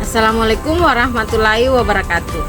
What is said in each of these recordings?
Assalamualaikum warahmatullahi wabarakatuh.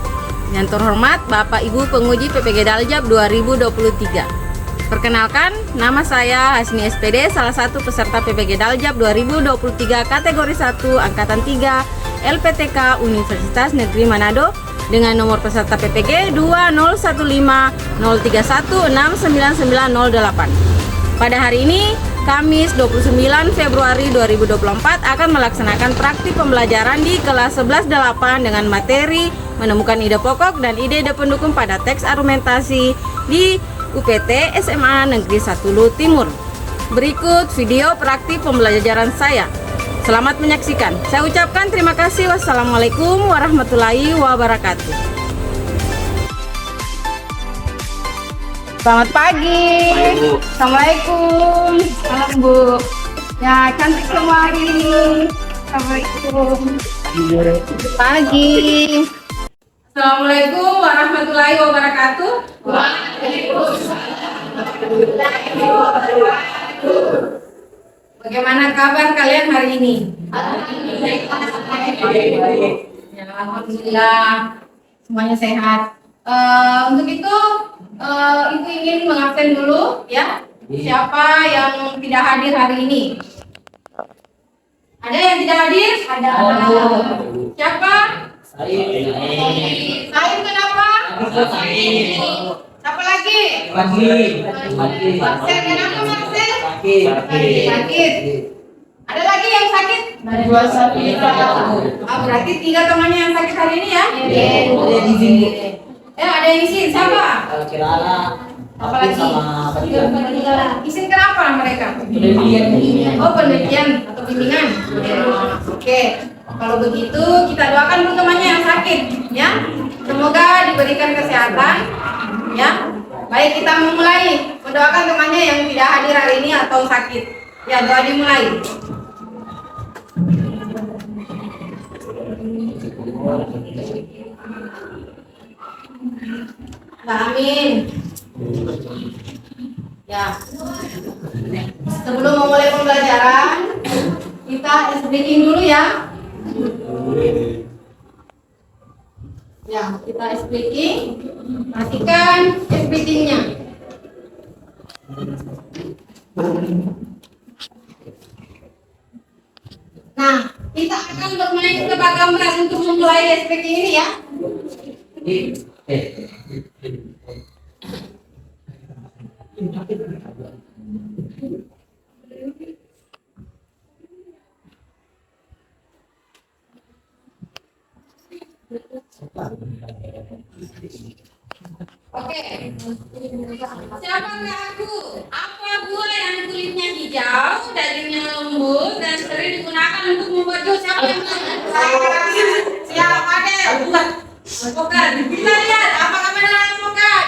Yang terhormat Bapak Ibu Penguji PPG Daljab 2023. Perkenalkan, nama saya Hasni SPD, salah satu peserta PPG Daljab 2023 kategori 1 Angkatan 3 LPTK Universitas Negeri Manado dengan nomor peserta PPG 201503169908. Pada hari ini, Kamis 29 Februari 2024 akan melaksanakan praktik pembelajaran di kelas 11-8 dengan materi menemukan ide pokok dan ide-ide pendukung pada teks argumentasi di UPT SMA Negeri 1 Lu Timur. Berikut video praktik pembelajaran saya. Selamat menyaksikan. Saya ucapkan terima kasih. Wassalamualaikum warahmatullahi wabarakatuh. Selamat pagi. Bu. Assalamualaikum. Salam Bu. Ya, cantik semua hari ini. Assalamualaikum. Pagi. Assalamualaikum warahmatullahi wabarakatuh. Bagaimana kabar kalian hari ini? Ya, alhamdulillah semuanya sehat. Untuk itu Ibu ingin mengabsen dulu ya. Siapa yang tidak hadir hari ini? Ada yang tidak hadir? Ada. Siapa? Said kenapa? Siapa lagi? Marcel kenapa Marcel? Sakit. Ada lagi yang sakit? Dua sakit. Berarti 3 temannya yang sakit hari ini ya? Ada yang izin, siapa? Kirana. Apalagi? Izin kenapa mereka? Oh, penelitian atau bimbingan. Oke. Kalau begitu kita doakan dulu temannya yang sakit, ya. Semoga diberikan kesehatan, ya. Baik, kita memulai mendoakan temannya yang tidak hadir hari ini atau sakit. Ya, doa dimulai. Amin. Ya. Sebelum memulai pembelajaran, kita speaking dulu ya. Ya, kita speaking. Perhatikan speakingnya. Nah, kita akan bermain tebak gambar untuk memulai speaking ini ya. Oke. Siapakah aku? Apa buah yang kulitnya hijau, dagingnya lembut, dan sering digunakan untuk membuat jus? Siapa yang siapa deh? Bukan. Kita lihat apakah benar bukan?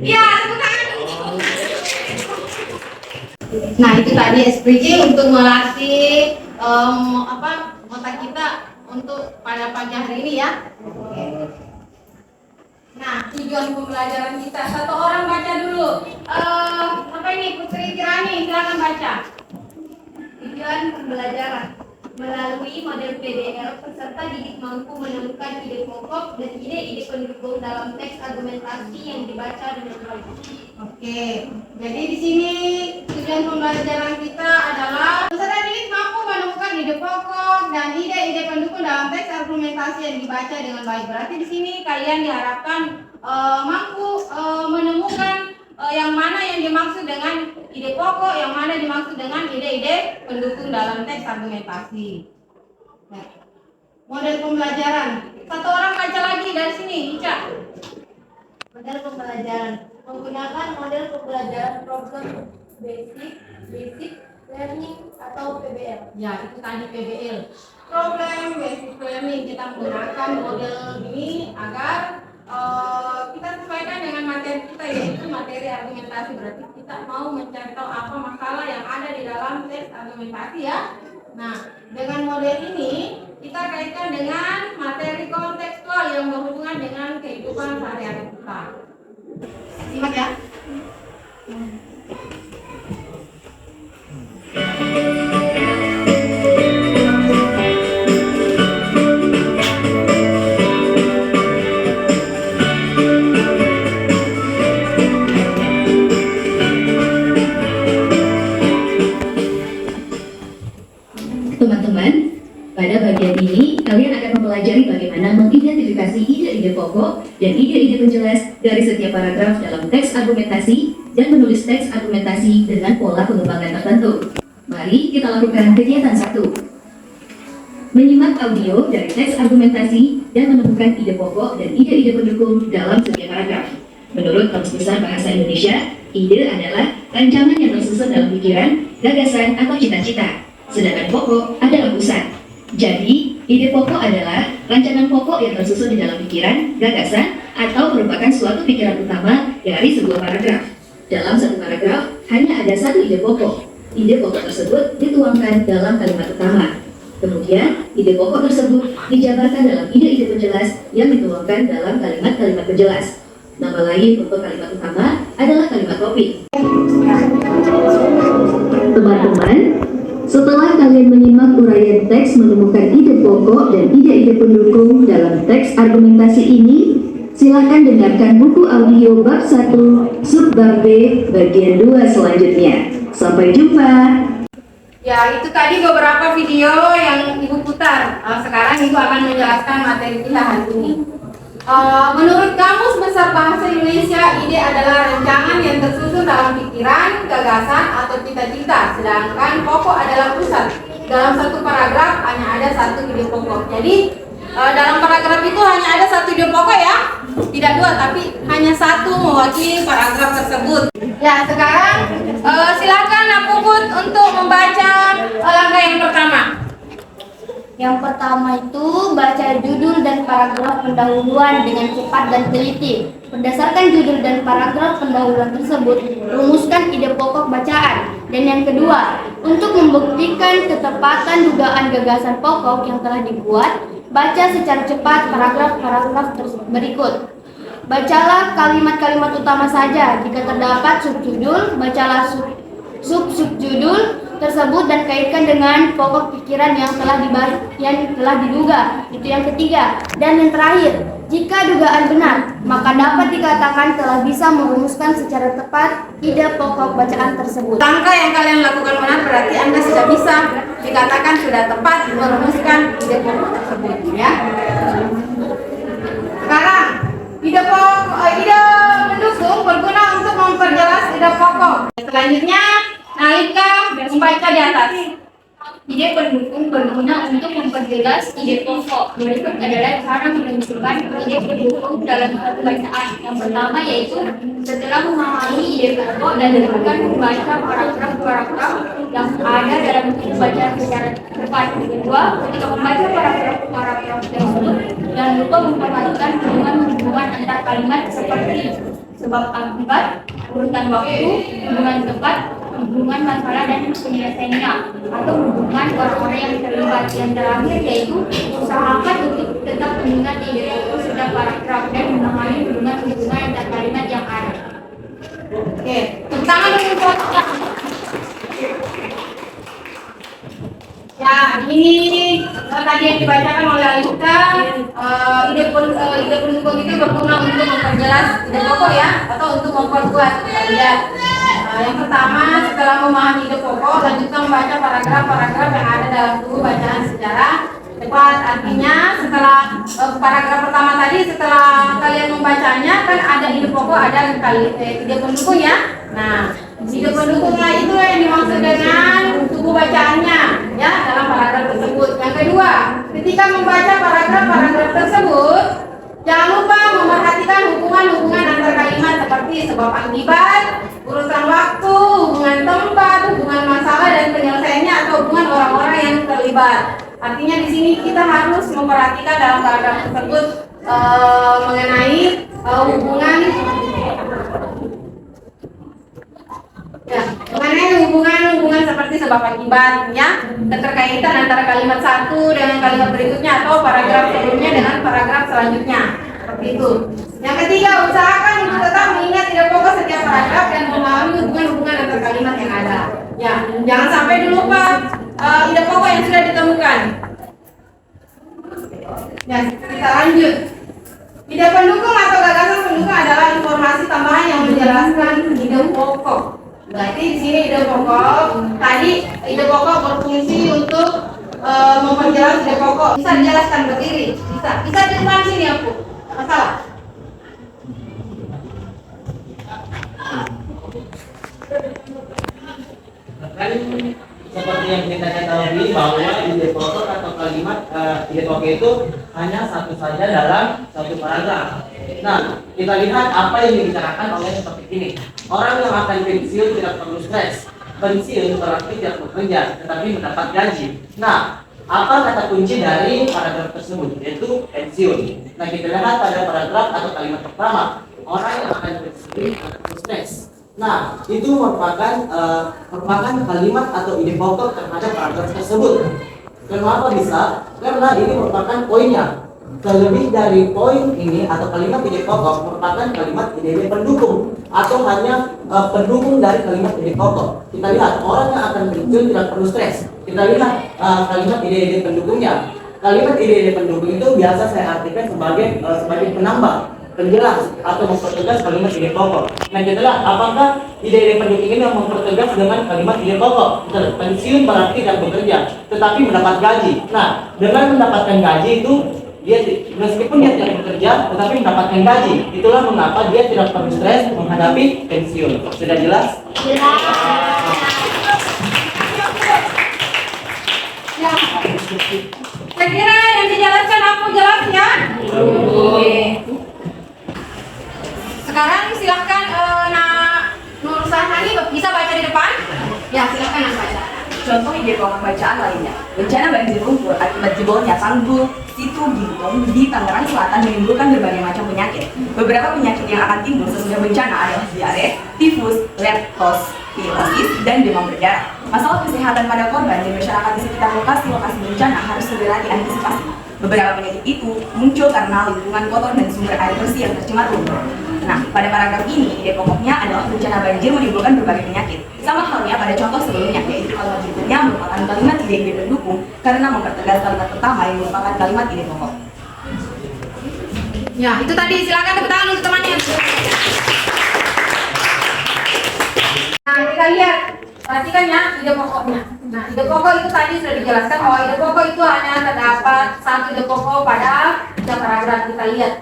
Iya, bukan. Nah, itu tadi speaking untuk melatih otak kita untuk pada pagi hari ini ya. Nah, tujuan pembelajaran kita, satu orang baca dulu. Apa ini Putri Kirani, silakan baca. Tujuan pembelajaran melalui model PDL, peserta didik mampu menemukan ide pokok dan ide-ide pendukung dalam teks argumentasi yang dibaca dengan baik. Oke, jadi di sini tujuan pembelajaran kita adalah peserta didik mampu menemukan ide pokok dan ide-ide pendukung dalam teks argumentasi yang dibaca dengan baik. Berarti di sini kalian diharapkan mampu menemukan yang mana yang dimaksud dengan ide pokok, yang mana dimaksud dengan ide-ide pendukung dalam teks argumentasi. Nah, model pembelajaran. Satu orang baca lagi dari sini, Ica. Model pembelajaran menggunakan model pembelajaran problem basic learning atau PBL. Ya, itu tadi PBL. Problem basic learning, kita menggunakan model ini agar kita sesuaikan dengan materi kita, yaitu materi argumentasi. Berarti kita mau mencari tahu apa masalah yang ada di dalam teks argumentasi ya. Nah, dengan model ini kita kaitkan dengan materi kontekstual yang berhubungan dengan kehidupan sehari-hari kita. Simak ya. mempelajari bagaimana mengidentifikasi ide-ide pokok dan ide-ide penjelas dari setiap paragraf dalam teks argumentasi dan menulis teks argumentasi dengan pola pengembangan tertentu. Mari kita lakukan kegiatan 1. Menyimak audio dari teks argumentasi dan menemukan ide pokok dan ide-ide pendukung dalam setiap paragraf. Menurut Kamus Besar Bahasa Indonesia, ide adalah rancangan yang tersusun dalam pikiran, gagasan, atau cita-cita. Sedangkan pokok adalah pusat. Jadi, ide pokok adalah rancangan pokok yang tersusun di dalam pikiran, gagasan, atau merupakan suatu pikiran utama dari sebuah paragraf. Dalam satu paragraf, hanya ada satu ide pokok. Ide pokok tersebut dituangkan dalam kalimat utama. Kemudian, ide pokok tersebut dijabarkan dalam ide-ide penjelas yang dituangkan dalam kalimat-kalimat penjelas. Nama lain untuk kalimat utama adalah kalimat topik. Teman-teman, setelah kalian menyimak uraian teks menemukan ide pokok dan ide-ide pendukung dalam teks argumentasi ini, silakan dengarkan buku audio bab 1, subbab B, bagian 2 selanjutnya. Sampai jumpa! Ya, itu tadi beberapa video yang Ibu putar. Sekarang Ibu akan menjelaskan materi kita hari ini. Menurut Kamus Besar Bahasa Indonesia, ide adalah rancangan yang tersusun dalam pikiran, gagasan, atau cita-cita. Sedangkan pokok adalah pusat. Dalam satu paragraf hanya ada satu ide pokok. Jadi, dalam paragraf itu hanya ada satu ide pokok ya. Tidak dua, tapi hanya satu mewakili paragraf tersebut. Ya, sekarang silakan Puput untuk membaca langkah yang pertama. Yang pertama itu baca judul dan paragraf pendahuluan dengan cepat dan teliti. Berdasarkan judul dan paragraf pendahuluan tersebut, rumuskan ide pokok bacaan. Dan yang kedua, untuk membuktikan ketepatan dugaan gagasan pokok yang telah dibuat, baca secara cepat paragraf-paragraf berikut. Bacalah kalimat-kalimat utama saja. Jika terdapat subjudul, bacalah subjudul tersebut dan kaitkan dengan pokok pikiran yang telah diduga. Itu yang ketiga. Dan yang terakhir, jika dugaan benar, maka dapat dikatakan telah bisa merumuskan secara tepat ide pokok bacaan tersebut. Langkah yang kalian lakukan benar berarti Anda sudah bisa dikatakan sudah tepat merumuskan ide pokok tersebut ya. Sekarang ide pendukung berguna untuk memperjelas ide pokok. Selanjutnya Nalika membaca di atas. Ide pendukung berguna untuk memperjelas ide pokok. Berikut adalah cara menentukan ide pendukung dalam satu bacaan. Yang pertama yaitu setelah memahami ide pokok dan dengan membaca paragraf-paragraf yang ada dalam buku bacaan secara cepat. Kedua, ketika membaca paragraf-paragraf tersebut, jangan lupa memperhatikan hubungan antar kalimat seperti sebab akibat, urutan waktu, hubungan tepat, hubungan masalah dan penyelesaiannya, atau hubungan orang-orang yang terlibat. Yang terakhir yaitu usahakan untuk tetap mengingat ide pokok setiap paragraf dan memahami hubungan antar kalimat yang ada. Oke, pertama dulu ya, ini tadi yang dibacakan oleh Alika. Ide pendukung itu berguna untuk memperjelas ide pokok ya, atau untuk memperkuat ya. Yang pertama, setelah memahami ide pokok, lanjutkan membaca paragraf-paragraf yang ada dalam buku bacaan secara cepat. Artinya, setelah paragraf pertama tadi, setelah kalian membacanya, kan ada ide pokok, ada ide pendukung ya. Nah, ide pendukungnya itu yang dimaksud dengan buku bacaannya ya dalam paragraf tersebut. Yang kedua, ketika membaca paragraf-paragraf tersebut, jangan lupa memperhatikan hubungan-hubungan antar kalimat seperti sebab akibat, urutan waktu, hubungan tempat, hubungan masalah dan penyelesaiannya, atau hubungan orang-orang yang terlibat. Artinya di sini kita harus memperhatikan dalam paragraf tersebut mengenai hubungan seperti sebab akibat ya, keterkaitan antara kalimat satu dengan kalimat berikutnya atau paragraf sebelumnya dengan paragraf selanjutnya, seperti itu. Yang ketiga, usahakan untuk tetap mengingat ide pokok setiap paragraf dan memahami hubungan-hubungan antar kalimat yang ada. Ya, jangan sampai dilupa ide pokok yang sudah ditemukan. Ya, kita lanjut. Ide pendukung atau gagasan pendukung adalah informasi tambahan yang menjelaskan ide pokok. Berarti di sini ide pokok berfungsi untuk memperjelas ide pokok. Bisa dijelaskan berdiri? Bisa di depan sini aku. Masalah? Kan seperti yang kita ketahui bahwa ide pokok atau kalimat ide pokok itu hanya satu saja dalam satu paragraf. Nah, kita lihat apa yang dibicarakan oleh seperti ini. Orang yang akan pensiun tidak perlu stres. Pensiun berarti tidak bekerja, tetapi mendapat gaji. Nah, apa kata kunci dari paragraf tersebut? Yaitu pensiun. Nah, kita lihat pada paragraf atau kalimat pertama. Orang yang akan pensiun tidak perlu stres. Nah, itu merupakan kalimat atau ide pokok terhadap paragraf tersebut. Kenapa bisa? Karena ini merupakan poinnya. Terlebih dari poin ini atau kalimat ide pokok merupakan kalimat ide-ide pendukung atau hanya pendukung dari kalimat ide pokok. Kita lihat orang yang akan pensiun tidak perlu stres. Kita lihat kalimat ide-ide pendukungnya. Kalimat ide-ide pendukung itu biasa saya artikan sebagai penambah, penjelas atau mempertegas kalimat ide pokok. Nah, kita lihat apakah ide-ide pendukung ini yang mempertegas dengan kalimat ide pokok. Pensiun berarti tidak bekerja, tetapi mendapat gaji. Nah, dengan mendapatkan gaji itu dia meskipun dia tidak bekerja, tetapi mendapatkan gaji. Itulah mengapa dia tidak perlu stres menghadapi pensiun. Sudah jelas? Ya. Saya kira yang dijelaskan aku jelas ya. Oke. Sekarang silahkan Nur Sahani bisa baca di depan. Ya, silahkan Anda baca. Contoh ide pokok bacaan lainnya. Bencana banjir lumpur akibat jebolnya tanggul Situ Gintung di Tangerang Selatan menimbulkan berbagai macam penyakit. Beberapa penyakit yang akan timbul sesudah bencana adalah diare, tifus, leptospirosis, dan demam berdarah. Masalah kesehatan pada korban dan masyarakat di sekitar lokasi bencana harus segera diantisipasi. Beberapa penyakit itu muncul karena lingkungan kotor dan sumber air bersih yang tercemar lumpur. Nah, pada paragraf ini, ide pokoknya adalah bencana banjir menimbulkan berbagai penyakit. Sama halnya pada contoh sebelumnya, yaitu kalimat berikutnya merupakan kalimat ide-ide pendukung karena mempertegas kalimat pertama yang merupakan kalimat ide pokok. Ya, itu tadi. Silakan tepuk tangan untuk temannya. Nah, kita lihat. Perhatikan ya ide pokoknya. Nah, ide pokok itu tadi sudah dijelaskan bahwa ide pokok itu hanya terdapat satu ide pokok pada paragraf. Kita lihat.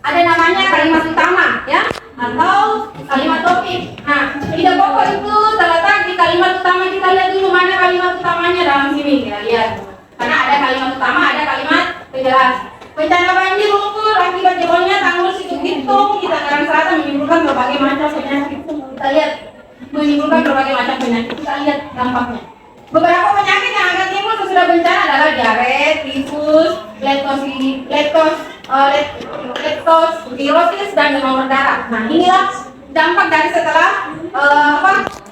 Ada namanya kalimat utama, ya, atau kalimat topik. Nah, ide pokok itu terletak di kalimat utama. Kita lihat dulu mana kalimat utamanya dalam sini. Kita lihat. Karena ada kalimat utama, ada kalimat penjelas. Bencana banjir lumpur akibat jebolnya tanggul Situ Gintung di Tangerang Selatan menimbulkan berbagai macam penyakit. Kita lihat, menimbulkan berbagai macam penyakit. Kita lihat dampaknya. Beberapa penyakit yang akan timbul sesudah bencana adalah diare, tifus, leptospirosis, dan demam berdarah. Nah, inilah dampak dari setelah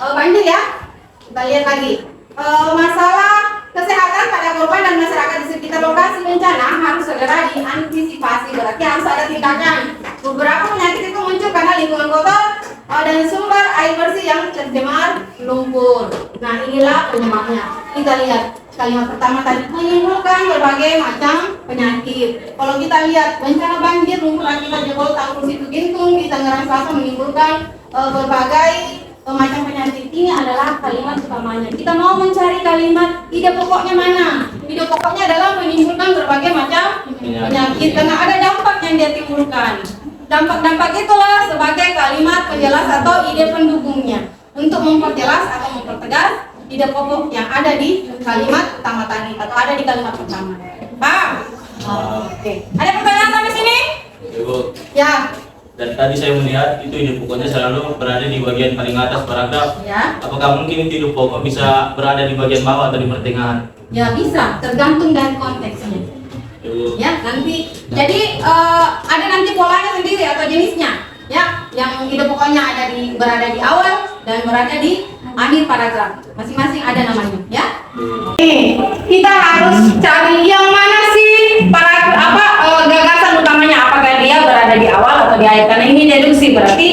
banjir ya. Kita lihat lagi. Masalah kesehatan pada korban dan masyarakat di sekitar lokasi bencana harus segera diantisipasi. Berarti harus ada tindakan. Beberapa penyakit itu muncul karena lingkungan kotor dan sumber air bersih yang tercemar lumpur. Nah, inilah penyebabnya. Kita lihat kalimat pertama tadi menimbulkan berbagai macam penyakit. Kalau kita lihat bencana banjir lumpur akibat jebol tanggul Situ Gintung di Tangerang Selatan menimbulkan berbagai macam penyakit. Ini adalah kalimat utamanya. Kita mau mencari kalimat ide pokoknya mana? Ide pokoknya adalah menimbulkan berbagai macam penyakit karena ada dampak yang dia timbulkan. Dampak-dampak itulah sebagai kalimat penjelas atau ide pendukungnya untuk memperjelas atau mempertegas ide pokok yang ada di kalimat utama tadi atau ada di kalimat pertama. Paham? Oke. Ada pertanyaan sampai sini? Ibu. Ya. Dan tadi saya melihat itu ide pokoknya selalu berada di bagian paling atas paragraf. Ya. Apakah mungkin ide pokok bisa berada di bagian bawah atau di pertengahan? Ya bisa, tergantung dari konteksnya. Ibu. Ya, nanti. Jadi ada nanti polanya sendiri atau jenisnya. Ya, yang ide pokoknya berada di awal dan berada di akhir paragraf. Masing-masing ada namanya, ya. Kita harus cari yang mana sih gagasan utamanya, apakah dia berada di awal atau di akhir, karena ini deduksi berarti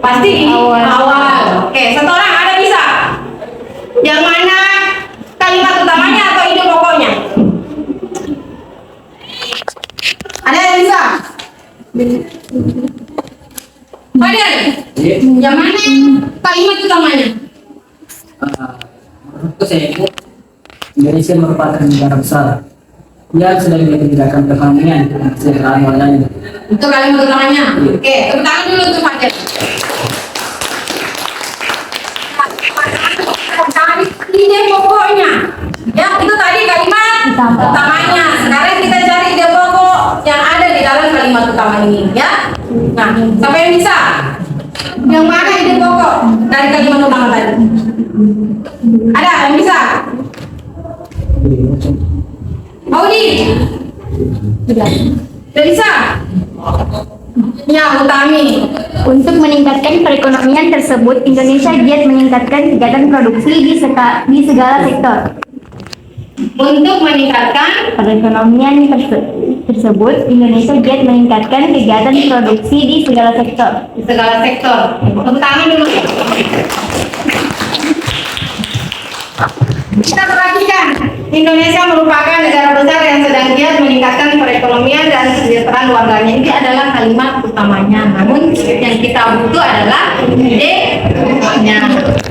pasti di awal. Oke, satu orang ada bisa yang mana kalimat utamanya atau ide pokoknya? Ada yang bisa? Fadil, yang mana kalimat utamanya? Menurutku saya ini Indonesia merupakan negara besar yang sudah meningkatkan perekonomian dan kesejahteraan warganya. Itu kalimat utamanya. Oke, tepuk tangan dulu untuk Fajar. Ide pokoknya. Ya, itu tadi kalimat utamanya. Sekarang kita cari ide pokok yang ada di dalam kalimat utama ini, ya. Nah, siapa yang bisa? Yang mana ide pokok dari kalimat utama tadi? Ada yang bisa? Maudi? Tidak bisa? Ya, Utami. Untuk meningkatkan perekonomian tersebut, Indonesia giat meningkatkan kegiatan produksi di segala sektor. Untuk meningkatkan Perekonomian tersebut, Indonesia giat meningkatkan kegiatan produksi di segala sektor. di segala sektor. Tepuk tangan dulu. Kita perhatikan, Indonesia merupakan negara besar yang sedang giat meningkatkan perekonomian dan kesejahteraan warganya. Ini adalah kalimat utamanya. Namun yang kita butuh adalah ide pokoknya.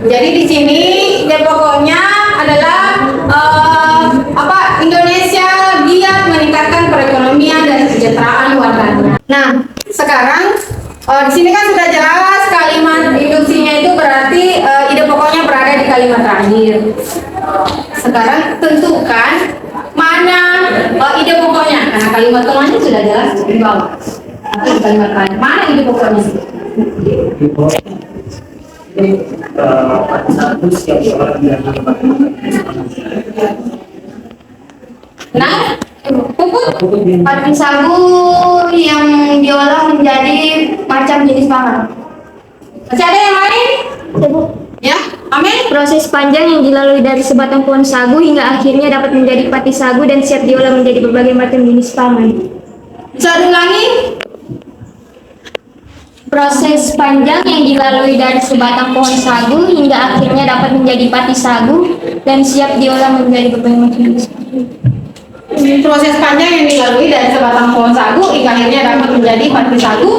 Jadi di sini ide pokoknya adalah Indonesia giat meningkatkan perekonomian dan kesejahteraan warganya. Nah, sekarang di sini kan sudah jelas kalimat induksinya itu berarti ide pokoknya berada di kalimat terakhir. Sekarang tentukan mana ide pokoknya. Karena kalimat tengahnya sudah jelas di bawah. Atau di kalimat terakhir. Mana ide pokoknya? Nah, pupuk padi sagu yang diolah menjadi macam jenis pangan. Masih ada yang lain? Ya, amin. Proses panjang yang dilalui dari sebatang pohon sagu hingga akhirnya dapat menjadi pati sagu dan siap diolah menjadi berbagai macam jenis pangan. Bisa diulangi? Proses panjang yang dilalui dari sebatang pohon sagu hingga akhirnya dapat menjadi pati sagu dan siap diolah menjadi berbagai macam jenis pangan. Proses panjang yang dilalui dari sebatang pohon sagu hingga akhirnya dapat menjadi pati sagu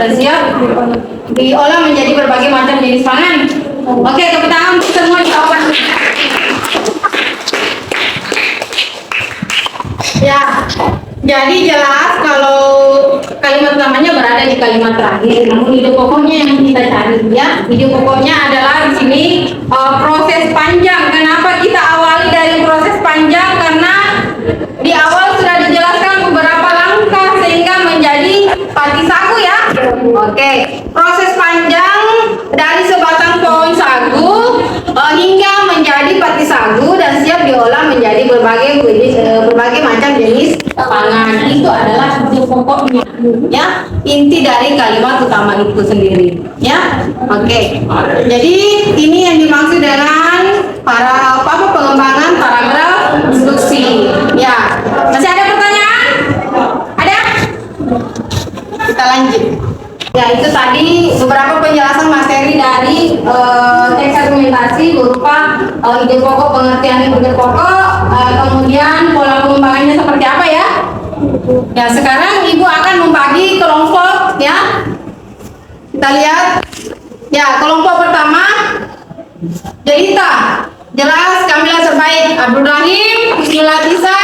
dan siap diolah menjadi berbagai macam jenis pangan. Oke, tepuk tangan untuk semua jawaban. Ya, jadi jelas kalau kalimat utamanya berada di kalimat terakhir. Namun ide pokoknya yang kita cari, ya, ide pokoknya adalah di sini proses panjang. Kenapa kita awali dari proses panjang? Karena di awal sudah dijelaskan beberapa langkah sehingga menjadi pati sagu, ya. Oke, proses panjang dari sebatang pohon sagu hingga menjadi pati sagu dan siap diolah menjadi berbagai macam jenis pangan. Itu adalah ide pokoknya, ya, inti dari kalimat utama itu sendiri, ya. Oke, jadi ini yang dimaksud dengan pengembangan paragraf instruksi, ya. Masih ada pertanyaan? Ada? Kita lanjut. Ya, itu tadi beberapa penjelasan materi dari teks argumentasi berupa ide pokok, pengertian ide pokok, kemudian pola pengembangannya seperti apa, ya. Ya, sekarang Ibu akan membagi kelompok, ya. Kita lihat. Ya, kelompok pertama Jelita, jelas, Kamila Serbaik, Abdul Rahim, Bismillatisa,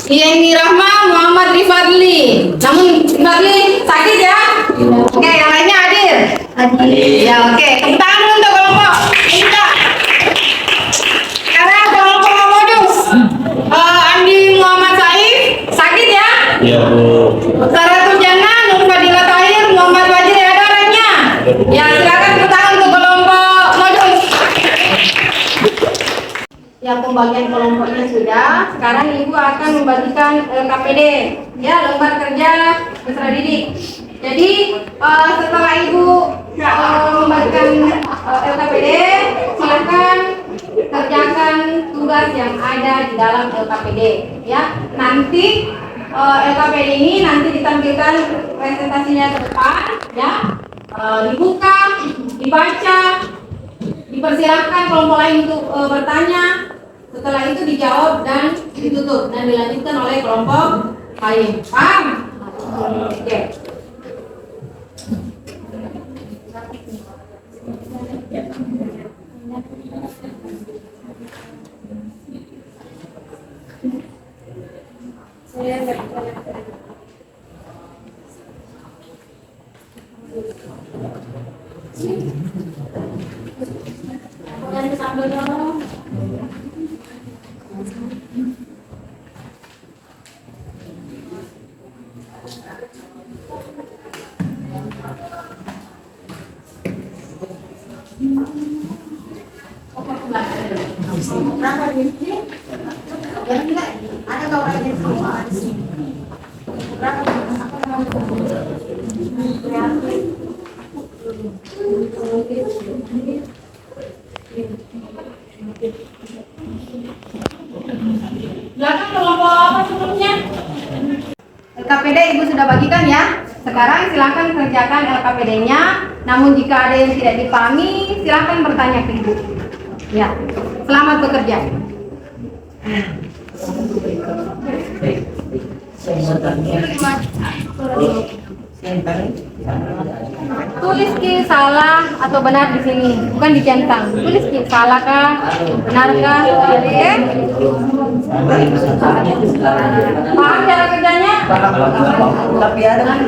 Yeni Rahma, Muhammad Rifadli. Namun Rifadli sakit, ya. Oke, yang lainnya hadir. Ya, oke. Tepuk tangan dulu untuk kelompok Jelita. Sekarang kelompok Modus, Andi Muhammad Saif, sakit, ya. Iya, Bu. Saratul Jannah, Nur Fadila Tahir, Muhammad Wajir, ada orangnya. Ya, silakan tepuk tangan untuk kelompok Modus. Yang pembagian kelompoknya sudah. Sekarang Ibu akan membagikan KPD, ya, lembar kerja peserta didik. Jadi setelah Ibu membagikan LKPD, silakan kerjakan tugas yang ada di dalam LKPD, ya. Nanti LKPD ini nanti ditampilkan presentasinya ke depan, ya. Dibuka, dibaca, dipersilahkan kelompok lain untuk bertanya. Setelah itu dijawab dan ditutup dan dilanjutkan oleh kelompok lain. Paham? Oke. Belakang kelompok apa sebelumnya? LKPD Ibu sudah bagikan ya. Sekarang silakan kerjakan LKPD-nya. Namun jika ada yang tidak dipahami, silakan bertanya ke Ibu. Ya, selamat bekerja. Tulis ki salah atau benar di sini, bukan dicentang. Tulis ki salah kah, benarkah, oke? Paham cara kerjanya? Tapi ada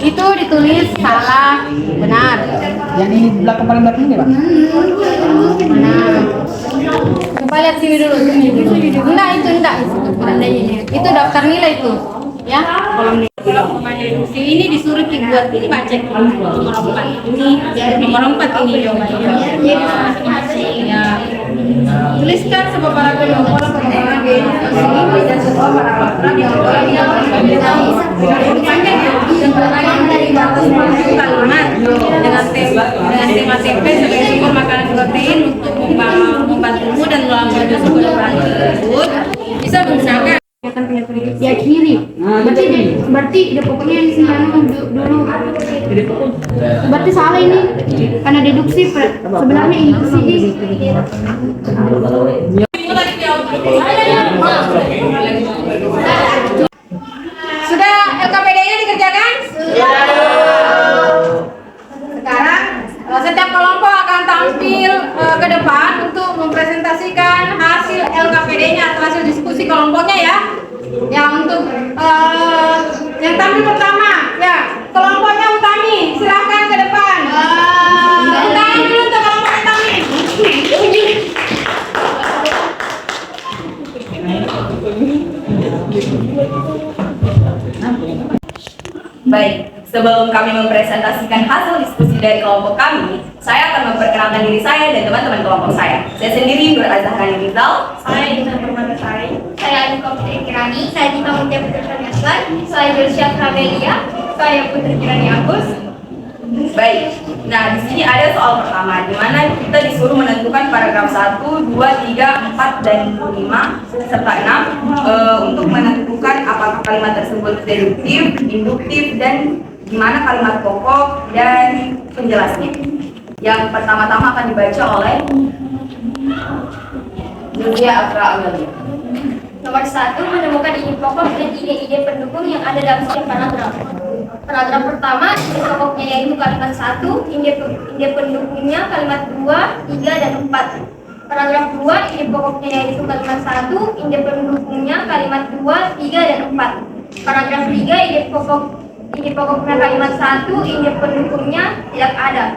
Itu ditulis salah, benar. Yang ini belakang ini, Pak. Benar. Coba lihat sini dulu. Enggak, itu enggak. Itu daftar nilai itu. Ya, kolom nilai. Ini disuruh dibuat ini baca nomor 4. Ini nomor 4 ini jawabannya. Ya. Tuliskan sebuah paragraf yang pola pengembangan gaya dan sebuah paragraf yang pola panjang ya. Yang dari batas kalimat dengan tema TP sebagai sumber makanan protein untuk membantumu dan melalui sebuah bahan tersebut bisa menggunakan ya kiri. Berarti ide pokoknya yang di sini dulu. Berarti salah ini karena deduksi sebenarnya induksi. Sudah LKPD-nya dikerjakan? Sekarang setiap kelompok akan tampil ke depan untuk mempresentasikan hasil LKPD-nya atau hasil diskusi kelompoknya ya. Ya untuk yang tampil pertama ya kelompoknya Utami, silahkan ke depan. Utami dulu untuk kelompok Utami. Baik, sebelum kami mempresentasikan hasil diskusi dari kelompok kami, saya akan memperkenalkan diri saya dan teman-teman kelompok saya. Saya sendiri Nur Azhar Rizal. Saya Dina Permatasari. Saya Anuka Putri Kirani. Saya Dina Mutia Putri Aslan. Saya Julsia Pramelia. Saya Putri Kirani Agus. Baik, nah di sini ada soal pertama di mana kita disuruh menentukan paragraf 1, 2, 3, 4, dan 5 serta 6 untuk menentukan apakah kalimat tersebut deduktif, induktif, dan gimana kalimat pokok dan penjelasnya. Yang pertama-tama akan dibaca oleh Julia Afra Amelia. Nomor 1, menemukan ide pokok dan ide-ide pendukung yang ada dalam setiap paragraf. Paragraf pertama, ide pokoknya yaitu kalimat 1, ide pendukungnya kalimat 2, 3, dan 4. Paragraf 2, ide pokoknya yaitu kalimat 1, ide pendukungnya kalimat 2, 3, dan 4. Paragraf 3, ide pokoknya kalimat 1, ide pendukungnya tidak ada.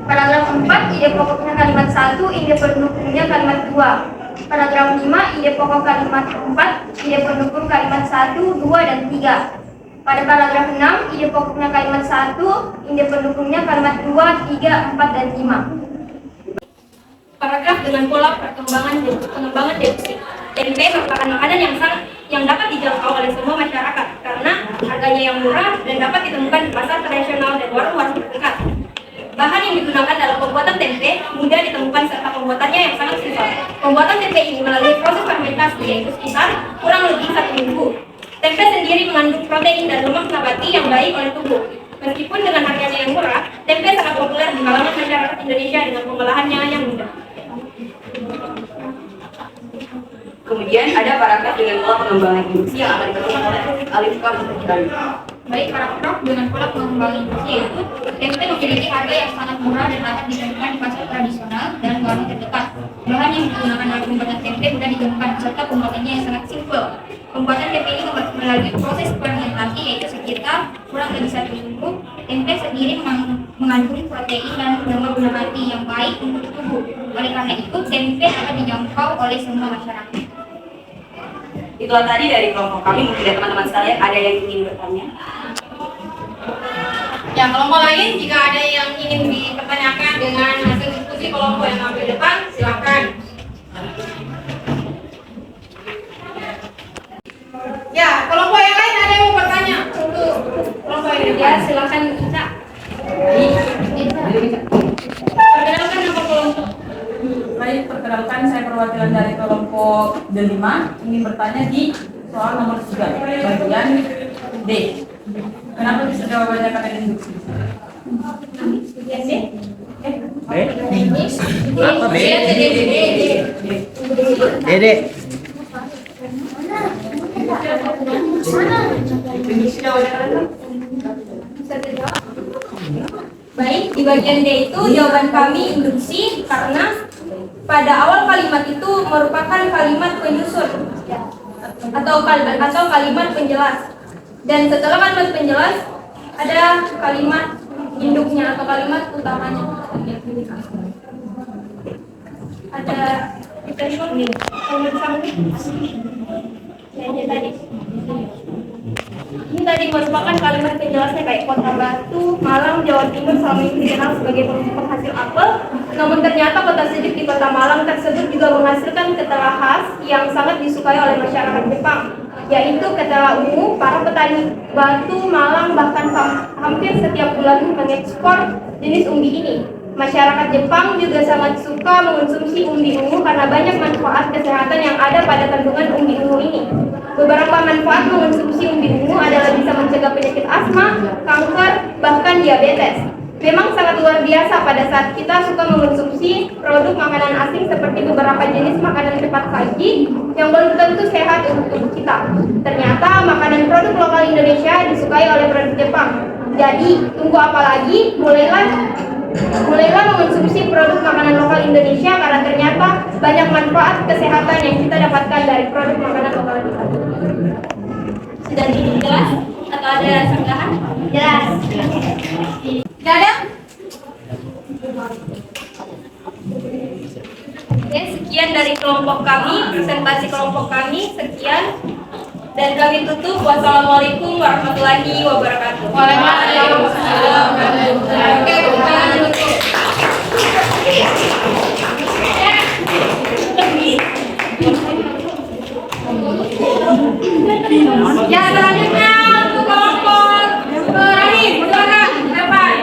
Paragraf 4, ide pokoknya kalimat 1, ide pendukungnya kalimat 2. Paragraf 5, ide pokok kalimat 4, ide pendukung kalimat 1, 2, dan 3. Pada paragraf 6, ide pokoknya kalimat 1, ide pendukungnya kalimat 2, 3, 4, dan 5. Paragraf dengan pola pengembangan deduksi. TMP merupakan makanan yang dapat dijangkau oleh semua masyarakat karena harganya yang murah dan dapat ditemukan di pasar tradisional dan warung-warung terdekat. Bahan yang digunakan dalam pembuatan tempe mudah ditemukan serta pembuatannya yang sangat susah. Pembuatan tempe ini melalui proses fermentasi yaitu sekitar kurang lebih 1 minggu. Tempe sendiri mengandung protein dan lemak nabati yang baik oleh tubuh. Meskipun dengan harganya yang murah, tempe sangat populer di kalangan masyarakat Indonesia dengan pengolahannya yang mudah. Kemudian ada paragraf dengan pola pengembangan induksi yang akan diberikan oleh Alifka Putri. Baik, paragraf dengan pola pengembangan induksi yaitu tempe memiliki harga yang sangat murah dan dapat ditemukan di pasar tradisional dan warung terdekat. Bahan yang digunakan dalam pembuatan ternyata pembuatannya yang sangat simpel. Pembuatan tempe ini melalui proses fermentasi yaitu sekitar kurang lebih 1 minggu. Tempe sendiri mengandung protein dan gula mati yang baik untuk tubuh. Oleh karena itu, tempe akan dijangkau oleh semua masyarakat. Itulah tadi dari kelompok kami. Mungkin dari teman-teman sekalian ada yang ingin bertanya. Ya, kelompok lain jika ada yang ingin dipertanyakan dengan hasil diskusi kelompok yang tampil depan, silakan. Ya, kelompok yang lain ada yang mau bertanya untuk kelompok yang depan? Ya, silakan kita. Perkenalkan nama kelompok. Baik, perkenalkan saya perwakilan dari kelompok D5 ingin bertanya di soal nomor 3 bagian D. Kenapa bisa jawabannya kata induksi? Apa B? Dede. Induksi jawabannya Baik, di bagian D itu jawaban kami induksi karena pada awal kalimat itu merupakan kalimat penyusun atau kalimat penjelas. Dan setelah kalimat penjelas ada kalimat induknya atau kalimat utamanya. Ada ini tadi merupakan kalimat penjelasnya kayak Kota Batu, Malang, Jawa Timur selama ini dikenal sebagai penghasil apel. Namun ternyata kota sejuk di Kota Malang tersebut juga menghasilkan ketela khas yang sangat disukai oleh masyarakat Jepang, yaitu ketela ungu. Para petani batu Malang bahkan hampir setiap bulan mengekspor jenis umbi ini. Masyarakat Jepang juga sangat suka mengonsumsi umbi ungu karena banyak manfaat kesehatan yang ada pada kandungan umbi ungu ini. Beberapa manfaat mengonsumsi umbi ungu adalah bisa mencegah penyakit asma, kanker, bahkan diabetes. Memang sangat luar biasa pada saat kita suka mengonsumsi produk makanan asing seperti beberapa jenis makanan cepat saji yang belum tentu sehat untuk tubuh kita. Ternyata makanan produk lokal Indonesia disukai oleh produk Jepang. Jadi tunggu apa lagi? Mulailah mengonsumsi produk makanan lokal Indonesia karena ternyata banyak manfaat kesehatan yang kita dapatkan dari produk makanan lokal kita. Sudah jelas? Atau ada sanggahan? Jelas. Gak ada? Oke, sekian dari kelompok kami, presentasi kelompok kami, sekian. Dan kami tutup. Wassalamualaikum warahmatullahi wabarakatuh. Waalaikumsalam warahmatullahi wabarakatuh. Ya, selanjutnya untuk kelompok Rahim, silakan depan.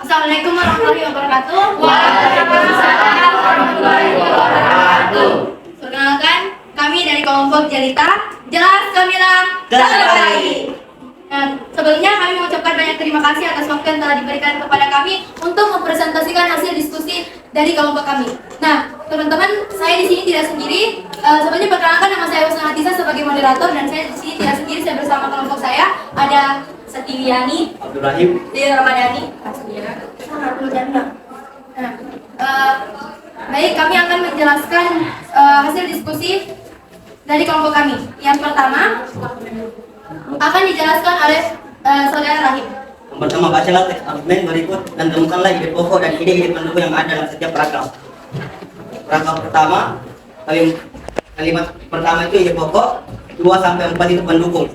Assalamualaikum warahmatullahi wabarakatuh. Waalaikumsalam warahmatullahi wabarakatuh. Perkenalkan, kami dari kelompok Jelita. Jelas, gemilang, terbaik. Nah, sebelumnya kami mengucapkan banyak terima kasih atas waktu yang telah diberikan kepada kami untuk mempresentasikan hasil diskusi dari kelompok kami. Nah, teman-teman, saya di sini tidak sendiri. Sebelumnya perkenalkan, nama saya Husna Hatisa sebagai moderator, dan saya di sini tidak sendiri. Saya bersama kelompok saya ada Setiliani, Abdul Rahim, Dia Ramadhani. Baik, kami akan menjelaskan hasil diskusi dari kelompok kami. Yang pertama akan dijelaskan oleh saudara Rahim. Yang pertama, bacalah teks argumen berikut dan temukanlah ide pokok dan ide-ide pendukung yang ada dalam setiap paragraf. Paragraf pertama, kalimat pertama itu ide pokok, 2 sampai 4 itu pendukung.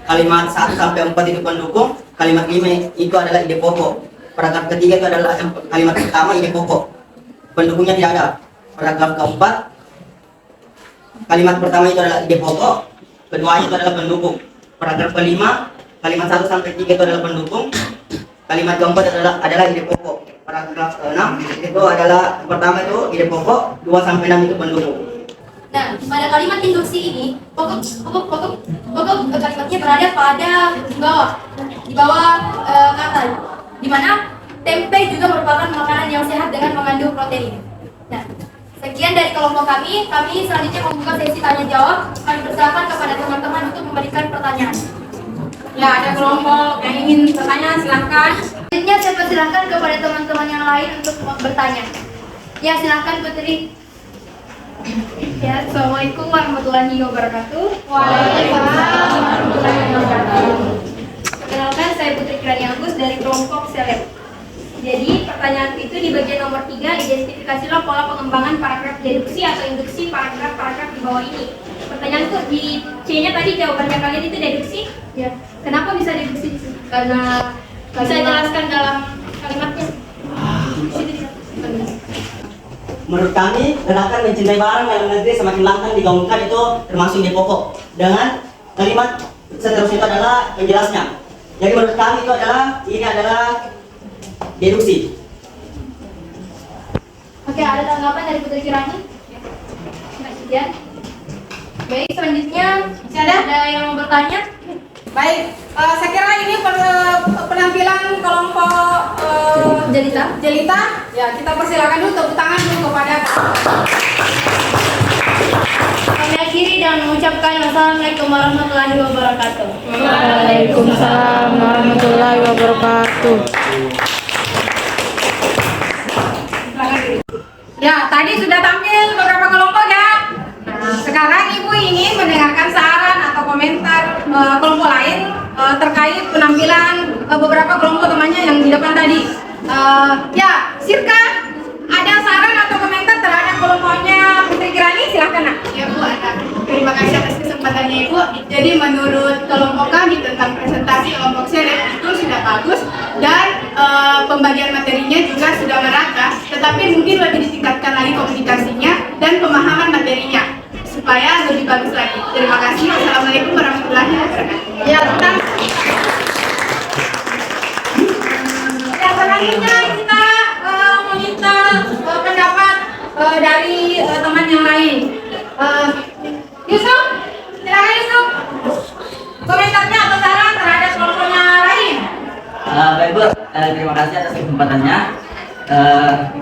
Kalimat 1 sampai 4 itu pendukung, kalimat 5 itu adalah ide pokok. Paragraf ketiga itu adalah kalimat pertama ide pokok. Pendukungnya tidak ada. Paragraf keempat, kalimat pertama itu adalah ide pokok, keduanya itu adalah pendukung. Paragraf kelima, kalimat 1 sampai 3 itu adalah pendukung, kalimat keempat adalah ide pokok. Paragraf 6 itu adalah pertama itu ide pokok, 2 sampai 6 itu pendukung. Nah, pada kalimat induksi ini, pokok kalimatnya berada pada di bawah kata, di mana tempe juga merupakan makanan yang sehat dengan mengandung protein. Nah, sekian dari kelompok kami. Kami selanjutnya membuka sesi tanya jawab. Kami persilakan kepada teman-teman untuk memberikan pertanyaan. Ya, ada kelompok yang ingin bertanya, silakan. Selanjutnya saya persilahkan kepada teman-teman yang lain untuk bertanya. Ya, silakan Putri. Ya, Assalamualaikum warahmatullahi wabarakatuh. Waalaikumsalam warahmatullahi wabarakatuh. Perkenalkan, saya Putri Kirani Agus dari kelompok Seleb. Jadi, pertanyaan itu di bagian nomor 3, identifikasilah pola pengembangan paragraf deduksi atau induksi paragraf-paragraf di bawah ini. Pertanyaan itu di C-nya tadi jawabannya kalian itu deduksi? Ya. Kenapa bisa deduksi? Karena bisa jelaskan dalam kalimatnya. Menurut kami, gerakan mencintai barang dalam negeri semakin lantang digaungkan itu termasuk ide pokok. Dengan kalimat seterusnya itu adalah penjelasnya. Jadi menurut kami itu adalah deduksi. Oke, ada tanggapan dari Putri Kirani? Sekian. Baik, selanjutnya ada yang mau bertanya? Baik, saya kira ini penampilan kelompok Jelita. Ya, kita persilakan dulu, tepuk tangan dulu kepada. Kami akhiri dan mengucapkan wassalamualaikum warahmatullahi wabarakatuh. Waalaikumsalam warahmatullahi wabarakatuh. Ya, tadi sudah tampil beberapa kelompok ya. Nah, sekarang Ibu ingin mendengarkan saran atau komentar kelompok lain terkait penampilan beberapa kelompok temannya yang di depan tadi. Ya, Sirka, ada saran atau komentar terhadap kelompoknya Putri Kirani? Silahkan, Nak. Ya Bu, ada. Terima kasih atas kesempatannya Ibu. Jadi menurut kelompok kami tentang presentasi kelompok Seleb itu sudah bagus dan pembagian materinya juga sudah merata. Tetapi mungkin lebih ditingkatkan lagi komunikasinya dan pemahaman materinya supaya lebih bagus lagi. Terima kasih. Assalamualaikum warahmatullahi wabarakatuh. Ya, tentang selanjutnya kita meminta pendapat dari teman yang lain. Yusuf, silakan Yusuf. Komentarnya atau saran terhadap kelompoknya lain? Baik Bu, terima kasih atas kesempatannya.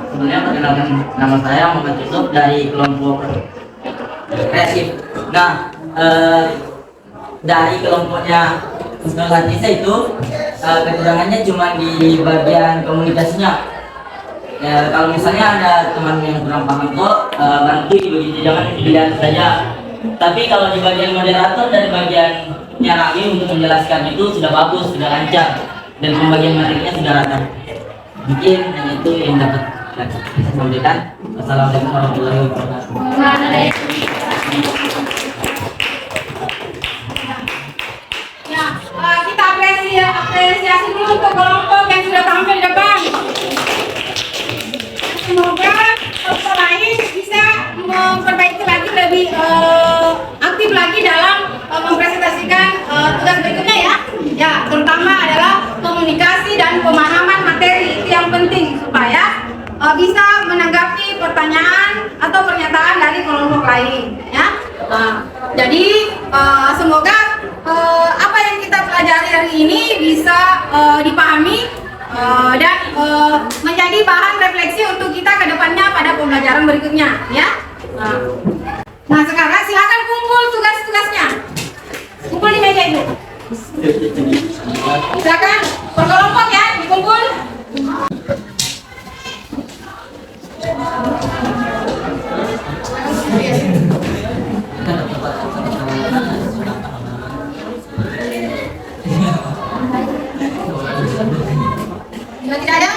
Sebenarnya perkenalkan, nama saya Muhammad Yusuf dari kelompok kreatif. Nah, dari kelompoknya Latisa itu kekurangannya cuma di bagian komunikasinya. Ya, kalau misalnya ada teman yang kurang paham kok, bantu begitu, jangan dilihat saja. Tapi kalau di bagian moderator dan bagian nyarawi untuk menjelaskan itu sudah bagus, sudah lancar, dan pembagian materinya sudah rata. Mungkin hanya itu yang dapat saya sampaikan. Wassalamualaikum warahmatullahi wabarakatuh. Ya, kita apresiasi dulu untuk kelompok yang sudah tampil di depan. Semoga kelompok lain bisa memperbaiki lagi, lebih aktif lagi dalam mempresentasikan tugas berikutnya ya. Ya, terutama adalah komunikasi dan pemahaman materi, itu yang penting supaya bisa menanggapi pertanyaan atau pernyataan dari kelompok lain ya. Jadi semoga apa yang kita pelajari hari ini bisa dipahami dan menjadi bahan refleksi untuk kita ke depannya pada pembelajaran berikutnya ya. Nah, sekarang silakan kumpul tugas-tugasnya. Kumpul di meja itu. Silakan berkelompok ya, dikumpul. Sudah tidak ada?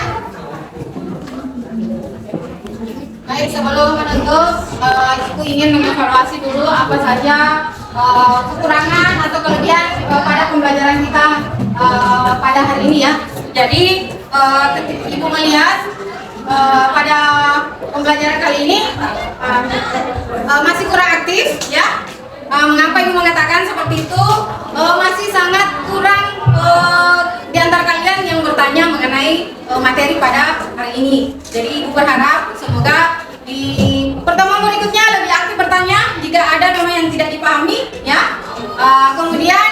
Baik, sebelum menutup, Ibu ingin mengevaluasi dulu apa saja kekurangan atau kelebihan pada pembelajaran kita pada hari ini ya. Jadi, ketika Ibu melihat pada pembelajaran kali ini masih kurang aktif ya. Mengapa Ibu mengatakan seperti itu? Masih sangat kurang di antara kalian yang bertanya mengenai materi pada hari ini. Jadi Ibu berharap semoga di pertemuan berikutnya lebih aktif bertanya jika ada memang yang tidak dipahami ya. Kemudian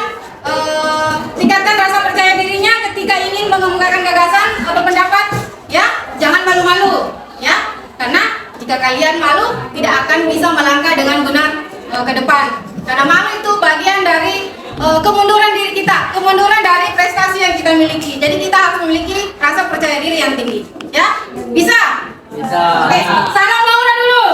tingkatkan rasa percaya dirinya ketika ingin mengemukakan gagasan atau pendapat ya. Jangan malu-malu ya, karena jika kalian malu tidak akan bisa melangkah dengan benar ke depan. Karena malu itu bagian dari kemunduran diri kita, kemunduran dari prestasi yang kita miliki. Jadi kita harus memiliki rasa percaya diri yang tinggi. Ya, bisa? Bisa. Oke, salam Laura dulu.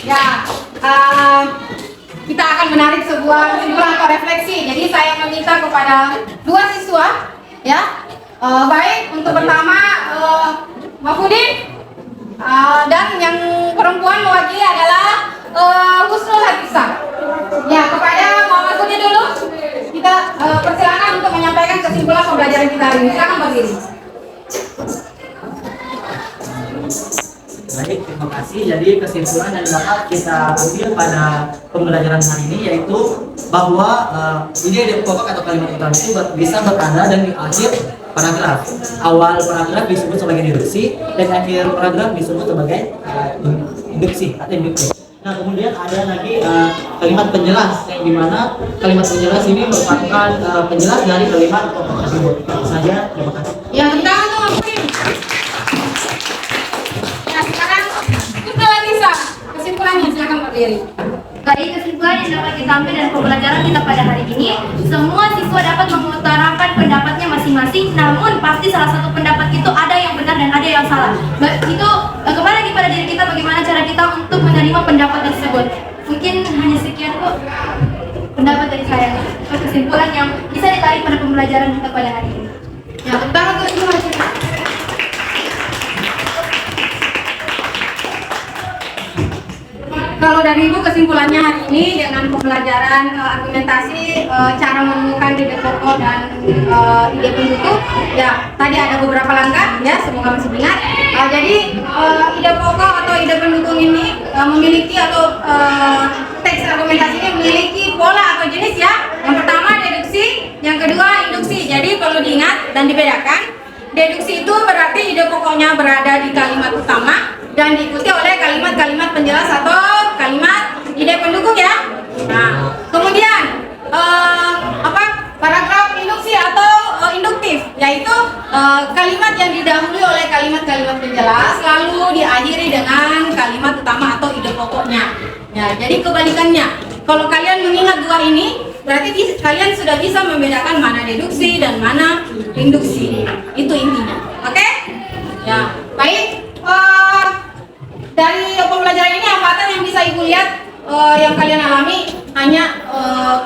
Ya, kita akan menarik sebuah kesimpulan atau refleksi. Jadi saya meminta kepada dua siswa, ya, baik untuk pertama Mahfudin dan yang perempuan mewakili adalah Husnul Hadisah. Ya, kepada Muhammad Mahfudin dulu kita persilakan untuk menyampaikan kesimpulan pembelajaran kita hari ini. Silakan berdiri. Baik, terima kasih. Jadi kesimpulan yang dapat kita ambil pada pembelajaran hari ini yaitu bahwa ide pokok atau kalimat utama itu bisa berada dan di akhir paragraf. Awal paragraf disebut sebagai deduksi dan akhir paragraf disebut sebagai induksi atau induktif. Nah, kemudian ada lagi kalimat penjelas yang dimana kalimat penjelas ini merupakan penjelas dari kalimat pokok tersebut. Itu saja, terima kasih. Ya, kita untuk kesimpulannya, silakan berdiri. Dari kesimpulan yang dapat kita ambil dari pembelajaran kita pada hari ini, semua siswa dapat mengutarakan pendapatnya masing-masing, namun pasti salah satu pendapat itu ada yang benar dan ada yang salah. Itu kembali lagi pada diri kita, bagaimana cara kita untuk menerima pendapat tersebut. Mungkin hanya sekian kok pendapat dari saya. Kesimpulan yang bisa ditarik pada pembelajaran kita pada hari ini. Ya, pertama itu kalau dari Ibu kesimpulannya hari ini dengan pembelajaran argumentasi, cara menemukan ide pokok dan ide pendukung, ya tadi ada beberapa langkah, ya semoga masih ingat. Jadi ide pokok atau ide pendukung ini memiliki atau teks argumentasi ini memiliki pola atau jenis, ya. Yang pertama deduksi, yang kedua induksi. Jadi perlu diingat dan dibedakan. Deduksi itu berarti ide pokoknya berada di kalimat utama dan diikuti oleh kalimat-kalimat penjelas atau kalimat ide pendukung, ya. Nah, kemudian paragraf induksi atau induktif, yaitu kalimat yang didahului oleh kalimat-kalimat penjelas lalu diakhiri dengan kalimat utama atau ide pokoknya. Ya, jadi kebalikannya. Kalau kalian mengingat dua ini, berarti kalian sudah bisa membedakan mana deduksi dan mana induksi. Itu intinya. Oke? Ya, baik. Dari pembelajaran ini apa yang bisa Ibu lihat yang kalian alami hanya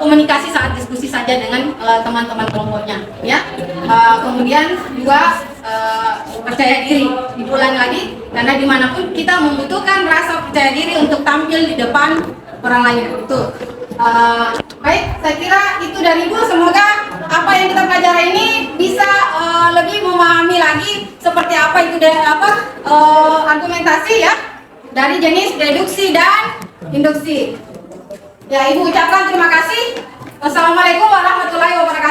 komunikasi saat diskusi saja dengan teman-teman kelompoknya, ya. Kemudian juga percaya diri, diulang lagi karena dimanapun kita membutuhkan rasa percaya diri untuk tampil di depan orang lain. Itu baik, saya kira itu dari Ibu. Semoga apa yang kita pelajari ini bisa lebih memahami lagi seperti apa itu argumentasi, ya, dari jenis deduksi dan induksi. Ya, Ibu ucapkan terima kasih. Wassalamualaikum warahmatullahi wabarakatuh.